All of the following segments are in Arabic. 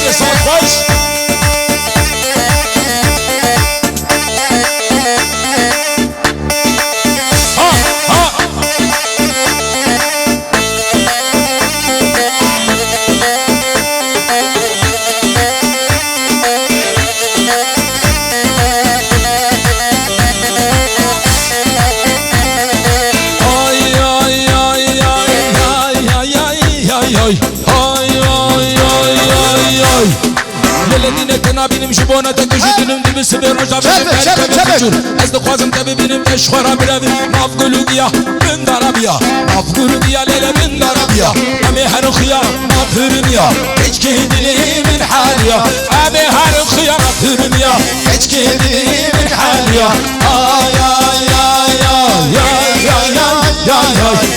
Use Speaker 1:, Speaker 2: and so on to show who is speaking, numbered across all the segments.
Speaker 1: علي صوت خوش. للذين كنا بينم شبونا تكشدنم دبس بيرجع بيجور أصدقائهم تبي بينم تشخرا برابي نافقلو بيا من درابيا نافقلو بيا ليلة من درابيا أمي هرخيا نافرميا هيك كهدني من حاليا أمي هرخيا نافرميا هيك كهدني من حاليا يا يا يا يا يا يا يا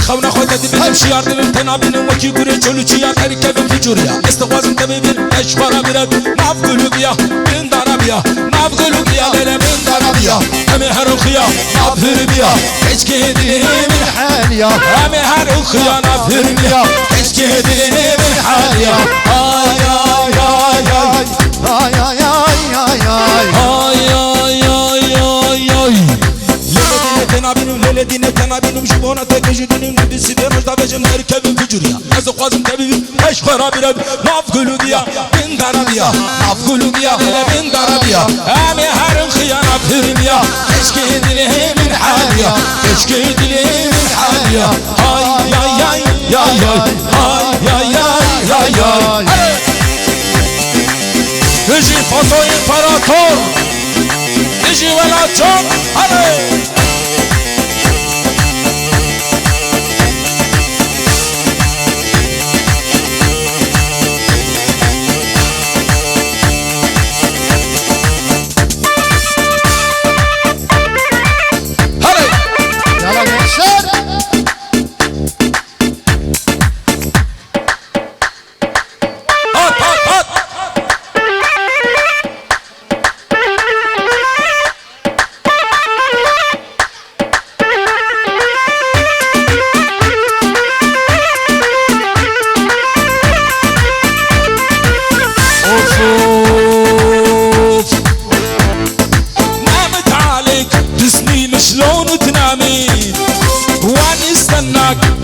Speaker 1: خونا خوتا تبين شيار تبين تنابين وكي غوري چلو چيا تركب في جوريا استغوازم تبين اشخرا برد نافقلو بيا من درابيا نافقلو بيا ليلة من درابيا امي هرخيا نافر بيا هيك كهدي من حاليا امي هرخيا نافر بيا هيك كهدي من حاليا يا يا يا يا يا للذين كنا بينهم شبونا تكشدنم دبس بيرجع بيجم تركب في جوريا أصدقائهم تبي أشخرا برد نافقلو بيا من درابيا نافقلو بيا من درابيا أمي هرخيا نافر بيا هيك كهدي من حاليا هيك كهدي من حاليا يا يا يا يا يا يا يجي فاطو إمبراطور يجي ولا تشوف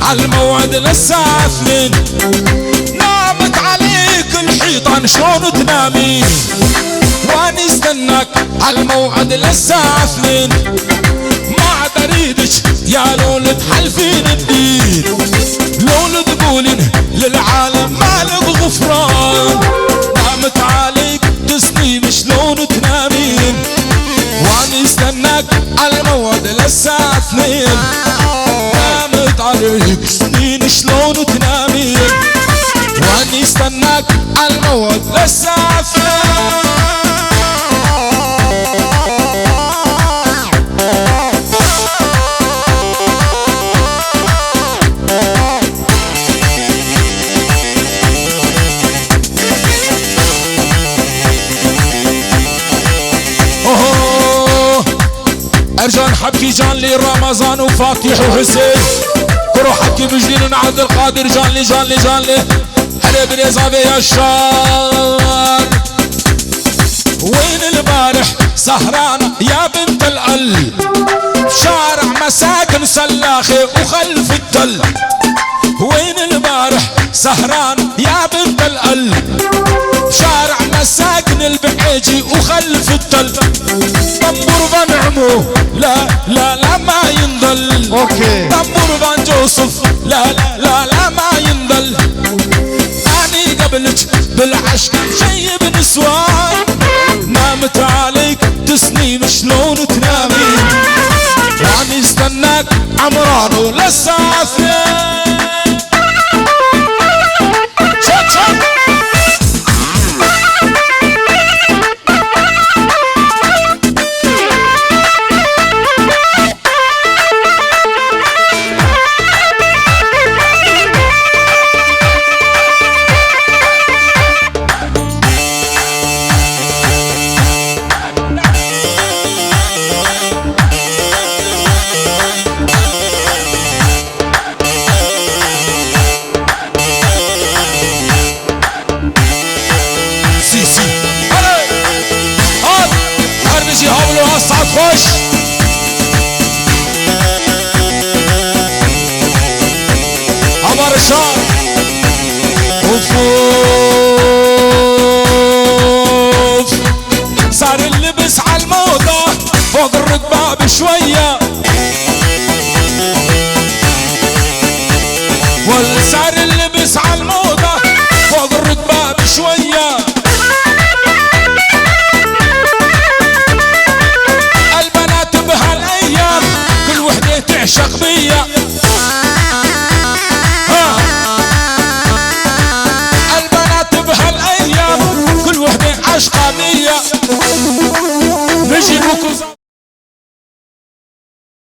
Speaker 1: عالموعد للساعة 2 نامت عليك الحيطان شلون تنامين واني استناك عالموعد للساعة 2 ما عاد اريدك يا لول تحلفين الدين لول تقولين للعالم مالك غفران نامت عليك تسنين شلون تنامين واني استناك عالموعد للساعة 2 عليك سنين شلون تنامين واني استناك عالموت للساعة 2 ارجان حبكي جان لي رمضان وفاتح وحسين كرو حكي مجدين عبد القادر جان لي هلا بريزافي يا الشان وين البارح سهرانة يا بنت القل شارع مساكن سلاخي وخلف التل وين البارح سهرانة يا بنت القل شارع مساكن البعيجي وخلف التل طنبور بنعمو لا ما ينضل اوكي طنبور بن جوسف لا ما ينضل اني قبلك بالعشق شيب نسوان نامت عليك تسنين شلون تنامين واني استناك عمران وللساعة 2 خش عمر الشعر وفوف صار اللبس عالموضة فوق الركبة بشوية